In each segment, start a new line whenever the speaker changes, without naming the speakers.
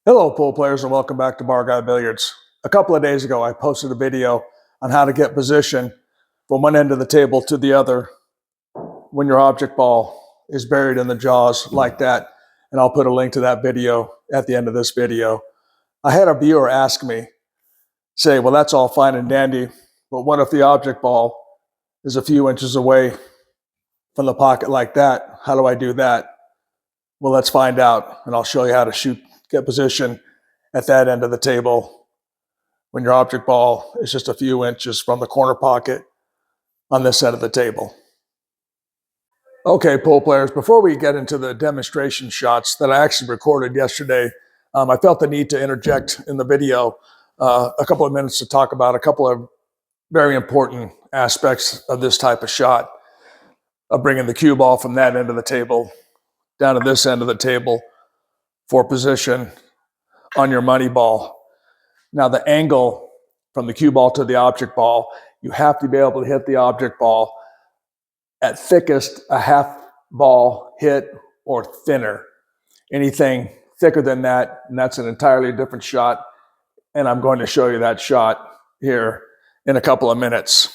Hello, pool players, and welcome back to Bar Guy Billiards. A couple of days ago, I posted a video on how to get position from one end of the table to the other when your object ball is buried in the jaws like that, and I'll put a link to that video at the end of this video. I had a viewer ask me, say, well, that's all fine and dandy, but what if the object ball is a few inches away from the pocket like that? How do I do that? Well, let's find out, and I'll show you how to get position at that end of the table when your object ball is just a few inches from the corner pocket on this end of the table. Okay, pool players, before we get into the demonstration shots that I actually recorded yesterday, I felt the need to interject in the video a couple of minutes to talk about a couple of very important aspects of this type of shot, of bringing the cue ball from that end of the table down to this end of the table for position on your money ball. Now, the angle from the cue ball to the object ball, you have to be able to hit the object ball at thickest a half ball hit or thinner. Anything thicker than that, and that's an entirely different shot. And I'm going to show you that shot here in a couple of minutes.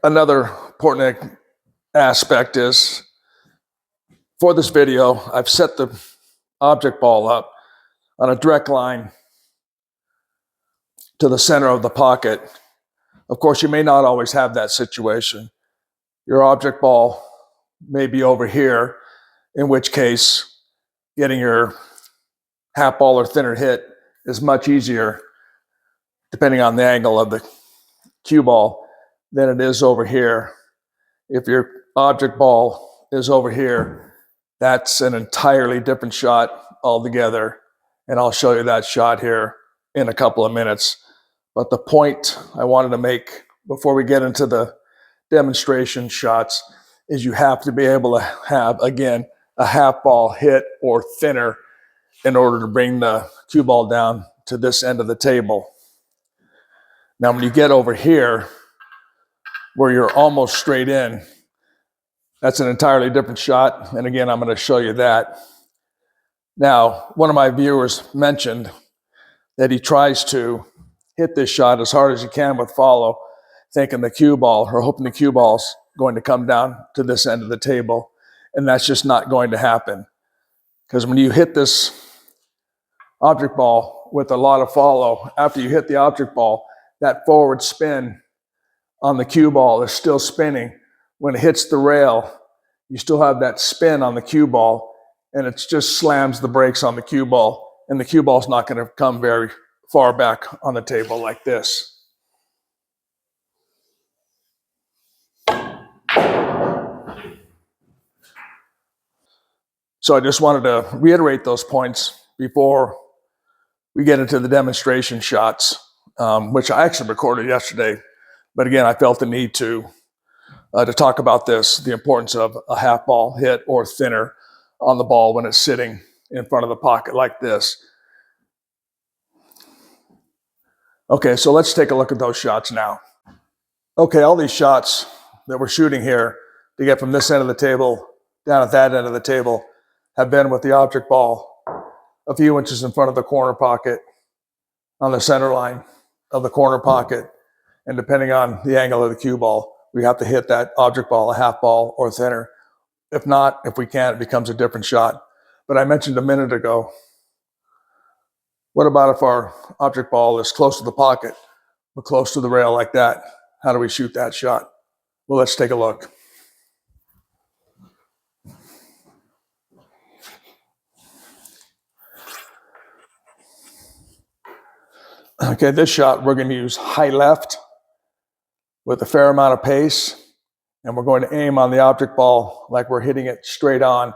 Another important aspect is, for this video, I've set the object ball up on a direct line to the center of the pocket. Of course, you may not always have that situation. Your object ball may be over here, in which case getting your half ball or thinner hit is much easier, depending on the angle of the cue ball, than it is over here. If your object ball is over here, that's an entirely different shot altogether, and I'll show you that shot here in a couple of minutes. But the point I wanted to make before we get into the demonstration shots is you have to be able to have, again, a half ball hit or thinner in order to bring the cue ball down to this end of the table. Now, when you get over here, where you're almost straight in, that's an entirely different shot. And again, I'm going to show you that. Now, one of my viewers mentioned that he tries to hit this shot as hard as he can with follow, thinking the cue ball, or hoping the cue ball's going to come down to this end of the table. And that's just not going to happen. Because when you hit this object ball with a lot of follow, after you hit the object ball, that forward spin on the cue ball is still spinning. When it hits the rail, you still have that spin on the cue ball, and it just slams the brakes on the cue ball, and the cue ball's not going to come very far back on the table like this. So I just wanted to reiterate those points before we get into the demonstration shots, which I actually recorded yesterday. But again, I felt the need to talk about this, the importance of a half ball hit or thinner on the ball when it's sitting in front of the pocket like this. Okay, so let's take a look at those shots now. Okay, all these shots that we're shooting here to get from this end of the table down at that end of the table have been with the object ball a few inches in front of the corner pocket, on the center line of the corner pocket. And depending on the angle of the cue ball, we have to hit that object ball a half ball or thinner. If not, if we can't, it becomes a different shot. But I mentioned a minute ago, what about if our object ball is close to the pocket, but close to the rail like that? How do we shoot that shot? Well, let's take a look. Okay, this shot we're going to use high left with a fair amount of pace, and we're going to aim on the object ball like we're hitting it straight on.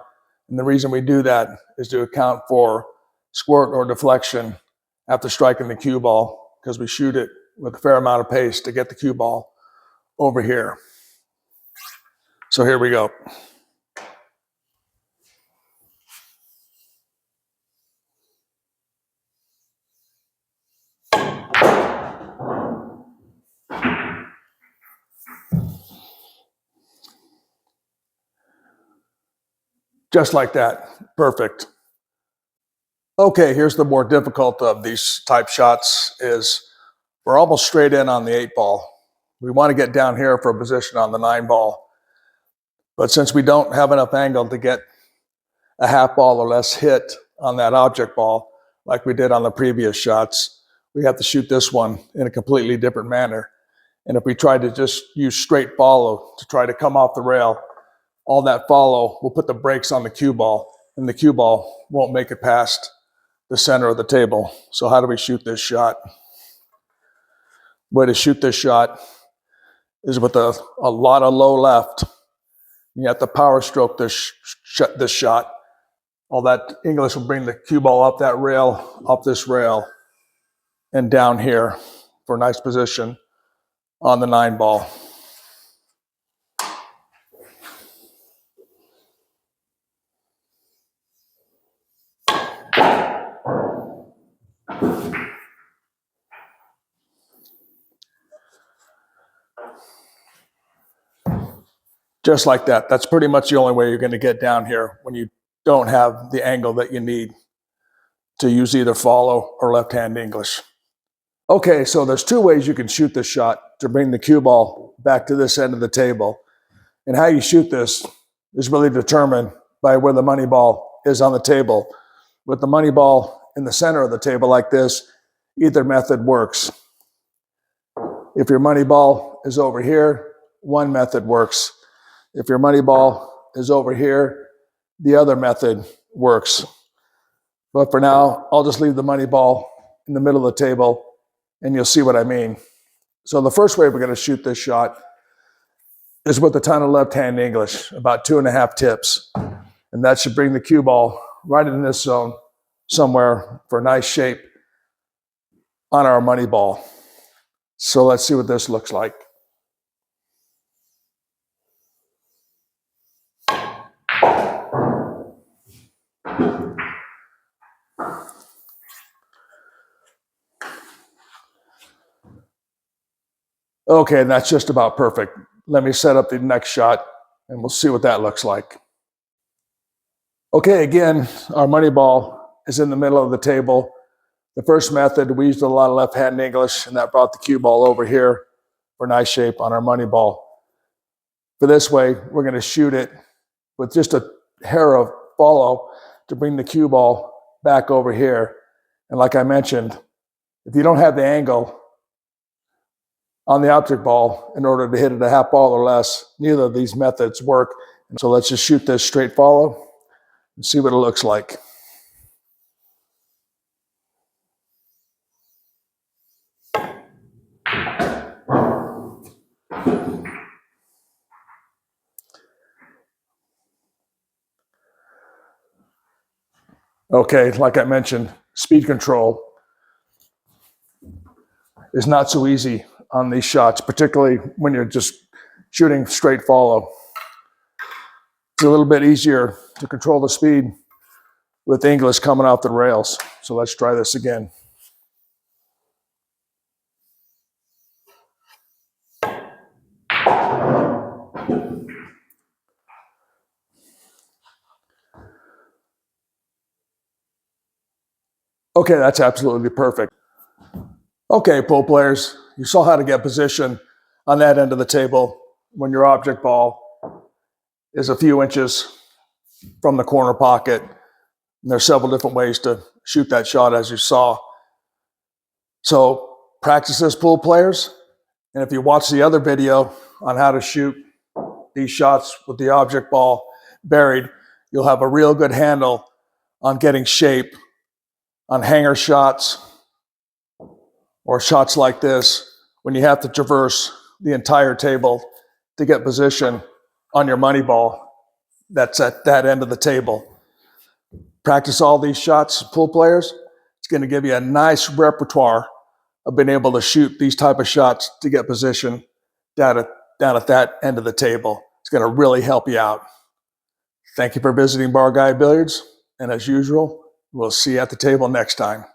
And the reason we do that is to account for squirt or deflection after striking the cue ball, because we shoot it with a fair amount of pace to get the cue ball over here. So here we go. Just like that. Perfect. Okay, here's the more difficult of these type shots is we're almost straight in on the 8-ball. We want to get down here for a position on the 9-ball. But since we don't have enough angle to get a half ball or less hit on that object ball, like we did on the previous shots, we have to shoot this one in a completely different manner. And if we try to just use straight follow to try to come off the rail, all that follow will put the brakes on the cue ball, and the cue ball won't make it past the center of the table. So how do we shoot this shot? Way to shoot this shot is with a lot of low left. You have to power stroke this shot. All that English will bring the cue ball up that rail, up this rail, and down here for a nice position on the 9-ball. Just like that. That's pretty much the only way you're going to get down here when you don't have the angle that you need to use either follow or left-hand English. Okay, so there's two ways you can shoot this shot to bring the cue ball back to this end of the table. And how you shoot this is really determined by where the money ball is on the table. With the money ball in the center of the table like this, either method works. If your money ball is over here, one method works. If your money ball is over here, the other method works. But for now, I'll just leave the money ball in the middle of the table, and you'll see what I mean. So the first way we're going to shoot this shot is with a ton of left-hand English, about 2.5 tips. And that should bring the cue ball right in this zone somewhere for a nice shape on our money ball. So let's see what this looks like. Okay, and that's just about perfect. Let me set up the next shot and we'll see what that looks like. Okay, again, our money ball is in the middle of the table. The first method, we used a lot of left-hand English, and that brought the cue ball over here for a nice shape on our money ball. For this way, we're going to shoot it with just a hair of follow to bring the cue ball back over here. And like I mentioned, if you don't have the angle on the object ball in order to hit it a half ball or less, neither of these methods work. And so let's just shoot this straight follow and see what it looks like. Okay, like I mentioned, speed control is not so easy on these shots, particularly when you're just shooting straight follow. It's a little bit easier to control the speed with English coming off the rails. So let's try this again. Okay, that's absolutely perfect. Okay, pool players, you saw how to get position on that end of the table when your object ball is a few inches from the corner pocket. And there's several different ways to shoot that shot, as you saw. So practice this, pool players. And if you watch the other video on how to shoot these shots with the object ball buried, you'll have a real good handle on getting shape on hanger shots or shots like this when you have to traverse the entire table to get position on your money ball that's at that end of the table. Practice all these shots, pool players. It's going to give you a nice repertoire of being able to shoot these type of shots to get position down at that end of the table. It's going to really help you out. Thank you for visiting Bar Guy Billiards, and as usual, we'll see you at the table next time.